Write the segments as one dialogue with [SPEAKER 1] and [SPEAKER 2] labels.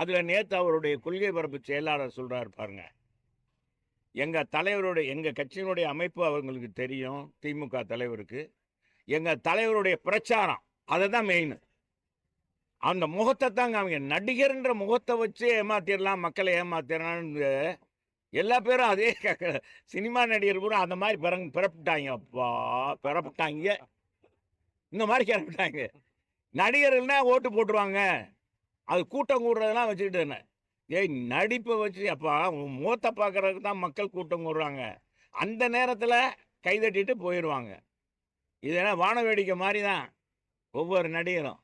[SPEAKER 1] அதில் நேற்று அவருடைய கொள்கை பரப்பு செயலாளர் சொல்கிறார் பாருங்க, எங்கள் கட்சியினுடைய அமைப்பு அவங்களுக்கு தெரியும், திமுக தலைவருக்கு. எங்கள் தலைவருடைய பிரச்சாரம் அதை தான் மெயின். அந்த முகத்தை தாங்க அவங்க நடிகர்ன்ற முகத்தை வச்சு ஏமாத்திடலாம், மக்களை ஏமாத்திடலான்னு எல்லா பேரும் அதே சினிமா நடிகர் கூட அந்த மாதிரி பிறப்பிட்டாங்க. அப்பா பிறப்பிட்டாங்க, இந்த மாதிரி கிளப்பிட்டாங்க. நடிகர்கள்னா ஓட்டு போட்டுருவாங்க, அது கூட்டம் கூடுறதெல்லாம் வச்சுக்கிட்டு என்ன ஏய் நடிப்பை வச்சு அப்பா முகத்தை பார்க்கறதுக்கு தான் மக்கள் கூட்டம் கூடுறாங்க. அந்த நேரத்தில் கைதட்டிட்டு போயிடுவாங்க. இதெல்லாம் வான வேடிக்கை மாதிரி தான். ஒவ்வொரு நடிகரும்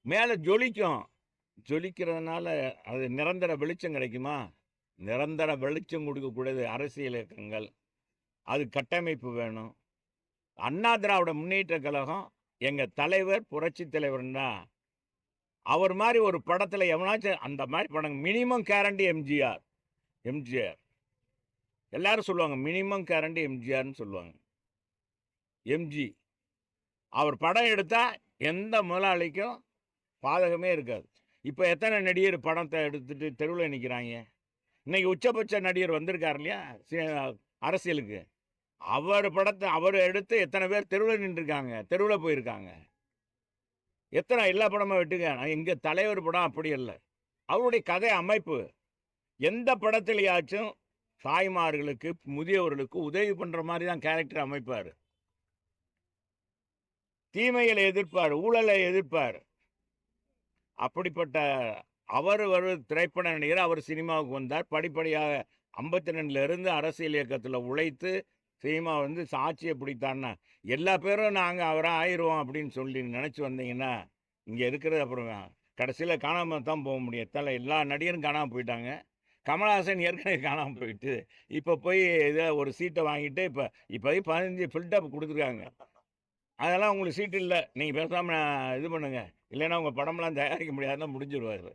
[SPEAKER 1] மேலே ஜொலிக்கும். ஜொலிக்கிறதுனால அது நிரந்தர வெளிச்சம் கிடைக்குமா? நிரந்தர வெளிச்சம் கொடுக்கக்கூடியது அரசியல் இயக்கங்கள், அது கட்டமைப்பு வேணும். அண்ணா திராவிட முன்னேற்ற கழகம் எங்கள் தலைவர் புரட்சி தலைவர்னா அவர் மாதிரி ஒரு படத்தில் எவனாச்சும் அந்த மாதிரி படம் மினிமம் கேரண்டி எம்ஜிஆர். எல்லாரும் சொல்லுவாங்க மினிமம் கேரண்டி எம்ஜிஆர்னு சொல்லுவாங்க. எம்ஜி அவர் படம் எடுத்தால் எந்த முதலாளிக்கும் பாதகமே இருக்காது. இப்போ எத்தனை நடிகர் படத்தை எடுத்துட்டு தெருவில் நிற்கிறாங்க. இன்னைக்கு உச்சபட்ச நடிகர் வந்திருக்கார் இல்லையா அரசியலுக்கு, அவர் படத்தை அவர் எடுத்து எத்தனை பேர் தெருவில் நின்றுருக்காங்க, தெருவில் போயிருக்காங்க. எத்தனை எல்லா படமும் விட்டுங்க. எங்கள் தலைவர் படம் அப்படி இல்லை. அவருடைய கதை அமைப்பு எந்த படத்துலையாச்சும் தாய்மார்களுக்கு முதியவர்களுக்கு உதவி பண்ணுற மாதிரி தான் கேரக்டர் அமைப்பார். தீமைகளை எதிர்ப்பார், ஊழலை எதிர்ப்பார். அப்படிப்பட்ட அவர் திரைப்பட நடிகர். அவர் சினிமாவுக்கு வந்தார். படிப்படியாக 52லேருந்து அரசியல் இயக்கத்தில் உழைத்து சினிமா சாட்சியை பிடித்தான்னா எல்லா பேரும் நாங்கள் அவராக ஆயிடுவோம் அப்படின்னு சொல்லி நினச்சி வந்தீங்கன்னா இங்கே இருக்கிறது அப்புறம் கடைசியில் காணாமல் தான் போக முடியும். எல்லா நடிகரும் காணாமல் போயிட்டாங்க. கமல்ஹாசன் ஏற்கனவே காணாமல் போயிட்டு இப்போ போய் இதை ஒரு சீட்டை வாங்கிட்டு இப்போ 15 ஃபில்டப் கொடுத்துருக்காங்க. அதெல்லாம் உங்களுக்கு சீட்டு இல்லை, நீங்கள் பேசாமல் இது பண்ணுங்கள், இல்லைன்னா உங்கள் படம்லாம் தயாரிக்க முடியாதுன்னா முடிஞ்சிருவார்.